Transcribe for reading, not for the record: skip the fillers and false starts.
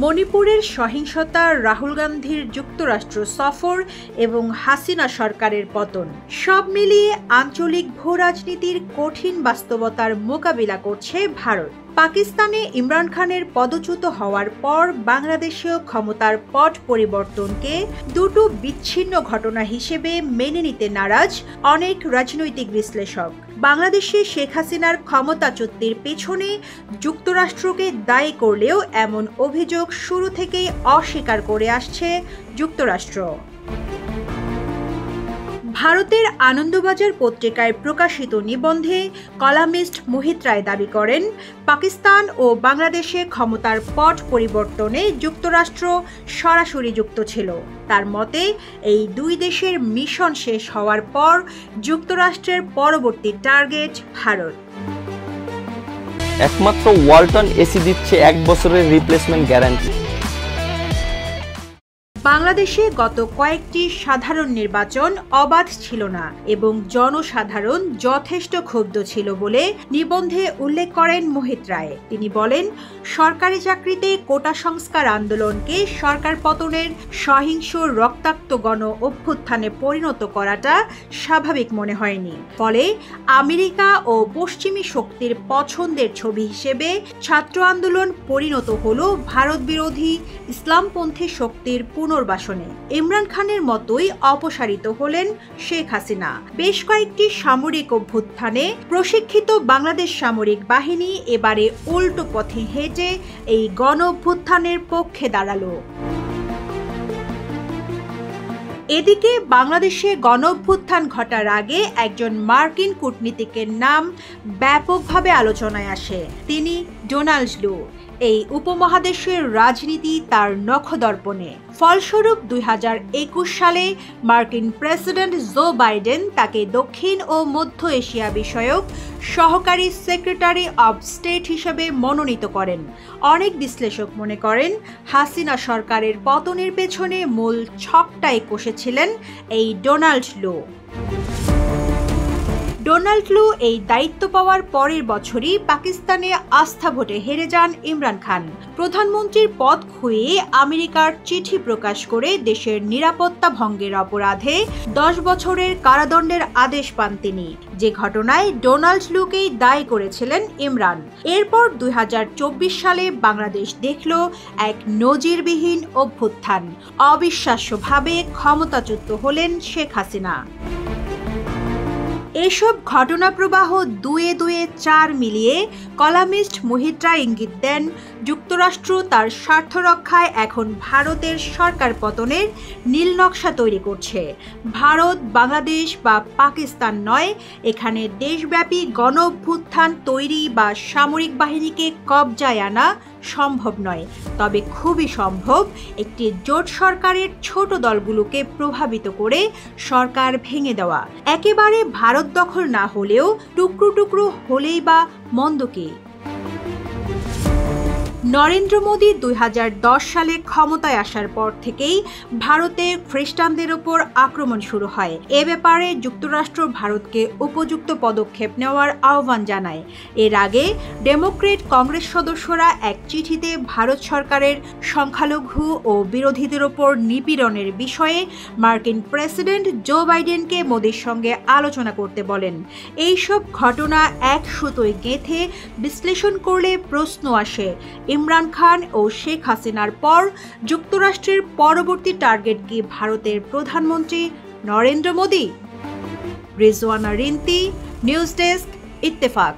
মণিপুরের সহিংসতা, রাহুল গান্ধীর যুক্তরাষ্ট্র সফর এবং হাসিনা সরকারের পতন সব মিলিয়ে আঞ্চলিক ভূরাজনীতির কঠিন বাস্তবতার মোকাবিলা করছে ভারত। পাকিস্তানে ইমরান খানের পদচ্যুত হওয়ার পর বাংলাদেশেও ক্ষমতার পট পরিবর্তনকে দুটো বিচ্ছিন্ন ঘটনা হিসেবে মেনে নিতে নারাজ অনেক রাজনৈতিক বিশ্লেষক। বাংলাদেশে শেখ হাসিনার ক্ষমতাচ্যুতির পেছনে যুক্তরাষ্ট্রকে দায়ী করলেও এমন অভিযোগ শুরু থেকেই অস্বীকার করে আসছে যুক্তরাষ্ট্র। ভারতের আনন্দবাজার পত্রিকায় প্রকাশিত নিবন্ধে কলামিস্ট মোহিত রায় দাবি করেন, পাকিস্তান ও বাংলাদেশে ক্ষমতার পট পরিবর্তনে যুক্তরাষ্ট্র সরাসরি যুক্ত ছিল। তার মতে, এই দুই দেশের মিশন শেষ হওয়ার পর যুক্তরাষ্ট্রের পরবর্তী টার্গেট ভারত। একমাত্র ওয়ালটন এসি দিচ্ছে 1 বছরের রিপ্লেসমেন্ট গ্যারান্টি। বাংলাদেশে গত কয়েকটি সাধারণ নির্বাচন অবাধ ছিল না এবং জনসাধারণ যথেষ্ট ক্ষুব্ধ ছিল বলে নিবন্ধে উল্লেখ করেন মোহিত রায়। তিনি বলেন, সরকারি চাকরিতে কোটা সংস্কার আন্দোলনকে সরকার পতনের সহিংস রক্তাক্ত গণ অভ্যুত্থানে পরিণত করাটা স্বাভাবিক মনে হয়নি। ফলে আমেরিকা ও পশ্চিমী শক্তির পছন্দের ছবি হিসেবে ছাত্র আন্দোলন পরিণত হল ভারত বিরোধী ইসলামপন্থী শক্তির পুনর্বাসনে। ইমরান খানের মতোই অপসারিত হলেন শেখ হাসিনা। বেশ কয়েকটি সামরিক অভ্যুত্থানে প্রশিক্ষিত বাংলাদেশ সামরিক বাহিনী এবারে উল্টো পথে হেঁটে এই গণ অভ্যুত্থানের পক্ষে দাঁড়ালো। এদিকে বাংলাদেশে গণ অভ্যুত্থান ঘটার আগে একজন মার্কিন কূটনীতিকের নাম ব্যাপকভাবে আলোচনায় আসে। তিনি ডোনাল্ড লু। এই উপমহাদেশের রাজনীতি তার নখদর্পণে। ফলস্বরূপ 2021 সালে মার্কিন প্রেসিডেন্ট জো বাইডেন তাকে দক্ষিণ ও মধ্য এশিয়া বিষয়ক সহকারী সেক্রেটারি অব স্টেট হিসেবে মনোনীত করেন। অনেক বিশ্লেষক মনে করেন, হাসিনা সরকারের পতনের পেছনে মূল ছকটাই কষেছিলেন এই ডোনাল্ড লু। ডোনাল্ড লু এই দায়িত্ব পাওয়ার পরের বছরই পাকিস্তানে আস্থা ভোটে হেরে যান ইমরান খান। প্রধানমন্ত্রীর পদ খুইয়ে আমেরিকার চিঠি প্রকাশ করে দেশের নিরাপত্তা ভঙ্গের অপরাধে 10 বছরের কারাদণ্ডের আদেশ পান তিনি, যে ঘটনায় ডোনাল্ড লুকেই দায়ী করেছিলেন ইমরান। এরপর 2024 সালে বাংলাদেশ দেখল এক নজিরবিহীন অভ্যুত্থান। অবিশ্বাস্যভাবে ক্ষমতাচ্যুত হলেন শেখ হাসিনা। এসব ঘটনা প্রবাহ দুয়ে দুয়ে 4 মিলিয়ে কলামিস্ট মোহিত রায় ইঙ্গিত দেন, যুক্তরাষ্ট্র তার স্বার্থ রক্ষায় এখন ভারতের সরকার পতনের নীল নকশা তৈরি করছে। ভারত, বাংলাদেশ বা পাকিস্তান নয়, এখানে দেশব্যাপী গণ অভ্যুত্থান তৈরি বা সামরিক বাহিনীকে কবজায় আনা সম্ভব নয়। তবে খুবই সম্ভব একটি জোট সরকারের ছোট দলগুলোকে প্রভাবিত করে সরকার ভেঙে দেওয়া। একেবারে ভারত দখল না হলেও টুকরো টুকরো হলেই বা মন্দ কি? নরেন্দ্র মোদী 2010 সালে ক্ষমতায় আসার পর থেকেই ভারতে খ্রিস্টানদের ওপর আক্রমণ শুরু হয়। এ ব্যাপারে যুক্তরাষ্ট্র ভারতকে উপযুক্ত পদক্ষেপ নেওয়ার আহ্বান জানায়। এর আগে ডেমোক্রেট কংগ্রেস সদস্যরা এক চিঠিতে ভারত সরকারের সংখ্যালঘু ও বিরোধীদের ওপর নিপীড়নের বিষয়ে মার্কিন প্রেসিডেন্ট জো বাইডেনকে মোদির সঙ্গে আলোচনা করতে বলেন। এইসব ঘটনা এক সুতোয় গেঁথে বিশ্লেষণ করলে প্রশ্ন আসে, ইমরান খান ও শেখ হাসিনার পর যুক্তরাষ্ট্রের পরবর্তী টার্গেট কি ভারতের প্রধানমন্ত্রী নরেন্দ্র মোদী? Rizwana Rinti, news desk, Ittefaq.